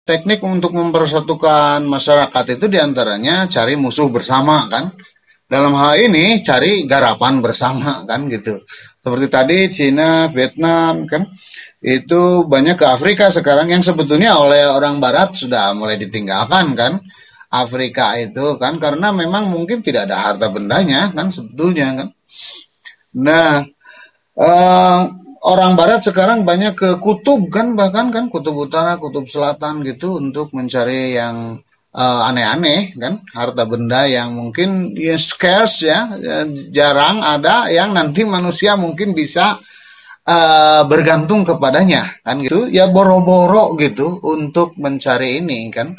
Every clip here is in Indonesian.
teknik untuk mempersatukan masyarakat itu diantaranya cari musuh bersama kan. Dalam hal ini cari garapan bersama kan gitu. Seperti tadi Cina, Vietnam kan itu banyak ke Afrika sekarang yang sebetulnya oleh orang Barat sudah mulai ditinggalkan kan. Afrika itu kan karena memang mungkin tidak ada harta bendanya kan sebetulnya kan. Nah, orang Barat sekarang banyak ke kutub kan bahkan kan kutub utara, kutub selatan gitu untuk mencari yang aneh-aneh kan harta benda yang mungkin ya scarce ya jarang ada yang nanti manusia mungkin bisa bergantung kepadanya kan gitu ya boro-boro gitu untuk mencari ini kan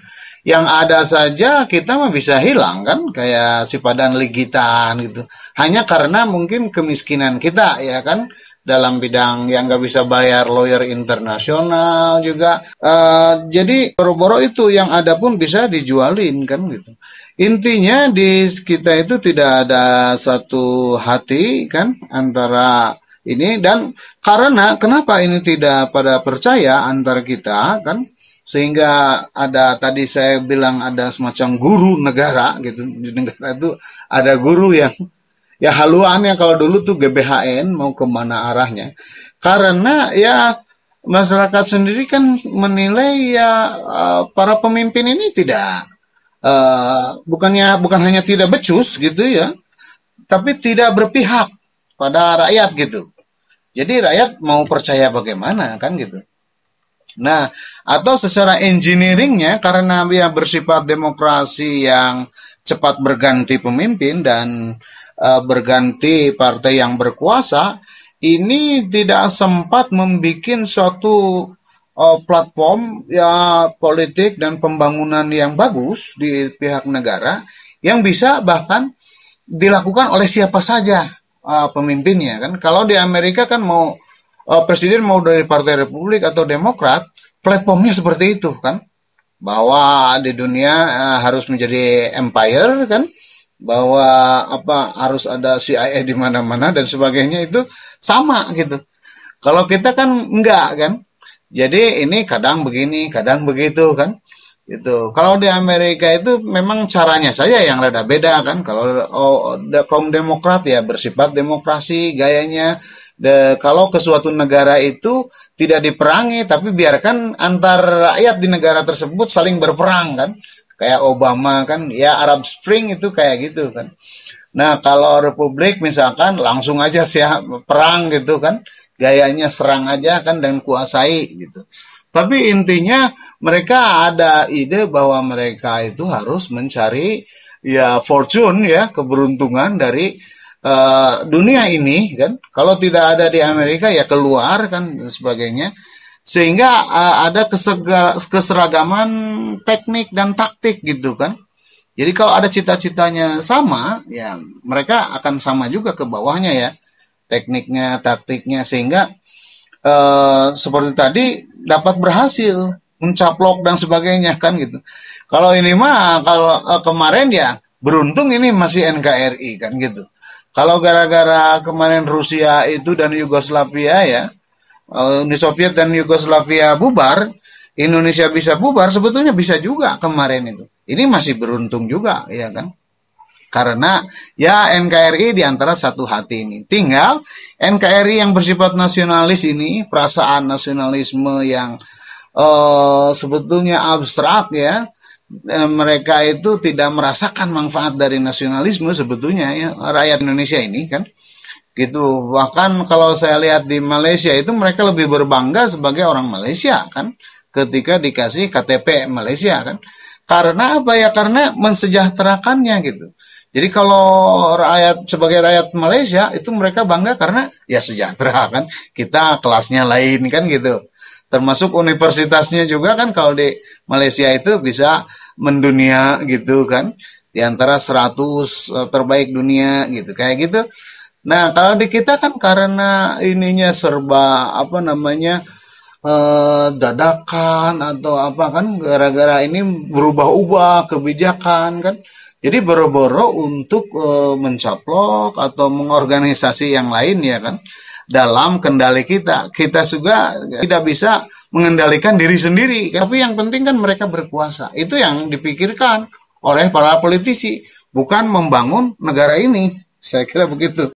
yang ada saja kita mah bisa hilang kan kayak si padan ligitan gitu hanya karena mungkin kemiskinan kita ya kan dalam bidang yang nggak bisa bayar lawyer internasional juga. Jadi boro-boro itu yang ada pun bisa dijualin kan gitu. Intinya di kita itu tidak ada satu hati kan antara ini dan karena kenapa ini tidak pada percaya antara kita kan sehingga ada tadi saya bilang ada semacam guru negara gitu di negara itu ada guru yang ya haluannya kalau dulu tuh GBHN mau kemana arahnya. Karena ya masyarakat sendiri kan menilai ya para pemimpin ini tidak bukan hanya tidak becus gitu ya, tapi tidak berpihak pada rakyat gitu. Jadi rakyat mau percaya bagaimana kan gitu. Nah, atau secara engineeringnya karena dia bersifat demokrasi yang cepat berganti pemimpin dan berganti partai yang berkuasa, ini tidak sempat membuat suatu platform ya politik dan pembangunan yang bagus di pihak negara yang bisa bahkan dilakukan oleh siapa saja pemimpinnya kan. Kalau di Amerika kan mau presiden mau dari Partai Republik atau Demokrat, platformnya seperti itu kan. Bahwa di dunia harus menjadi empire kan. Bahwa harus ada CIA di mana-mana dan sebagainya itu sama gitu. Kalau kita kan enggak kan. Jadi ini kadang begini, kadang begitu kan. Gitu. Kalau di Amerika itu memang caranya saja yang rada beda kan. Kalau kaum Demokrat ya bersifat demokrasi gayanya. Kalau ke suatu negara itu tidak diperangi tapi biarkan antar rakyat di negara tersebut saling berperang kan. Kayak Obama kan, ya Arab Spring itu kayak gitu kan. Nah kalau Republik misalkan langsung aja perang gitu kan, gayanya serang aja kan dan kuasai gitu. Tapi intinya mereka ada ide bahwa mereka itu harus mencari ya fortune ya keberuntungan dari dunia ini kan. Kalau tidak ada di Amerika ya keluar kan dan sebagainya. Sehingga ada keseragaman teknik dan taktik gitu kan. Jadi kalau ada cita-citanya sama, ya mereka akan sama juga ke bawahnya ya. Tekniknya, taktiknya sehingga seperti tadi dapat berhasil mencaplok dan sebagainya kan gitu. Kalau ini mah kalau kemarin ya beruntung ini masih NKRI kan gitu. Kalau gara-gara kemarin Rusia itu dan Yugoslavia ya Uni Soviet dan Yugoslavia bubar, Indonesia bisa bubar, sebetulnya bisa juga kemarin itu. Ini masih beruntung juga, ya kan? Karena ya NKRI diantara satu hati ini. Tinggal NKRI yang bersifat nasionalis ini, perasaan nasionalisme yang sebetulnya abstrak ya. Mereka itu tidak merasakan manfaat dari nasionalisme sebetulnya ya, rakyat Indonesia ini kan. Gitu. Bahkan kalau saya lihat di Malaysia itu mereka lebih berbangga sebagai orang Malaysia kan ketika dikasih KTP Malaysia kan. Karena apa ya? Karena mensejahterakannya gitu. Jadi kalau sebagai rakyat Malaysia itu mereka bangga karena ya sejahtera kan. Kita kelasnya lain kan gitu. Termasuk universitasnya juga kan kalau di Malaysia itu bisa mendunia gitu kan. Di antara 100 terbaik dunia gitu. Kayak gitu. Nah kalau di kita kan karena ininya serba dadakan atau apa kan gara-gara ini berubah-ubah kebijakan kan. Jadi boro-boro untuk mencaplok atau mengorganisasi yang lain ya kan dalam kendali kita. Kita juga tidak bisa mengendalikan diri sendiri. Tapi yang penting kan mereka berkuasa. Itu yang dipikirkan oleh para politisi, bukan membangun negara ini. Saya kira begitu.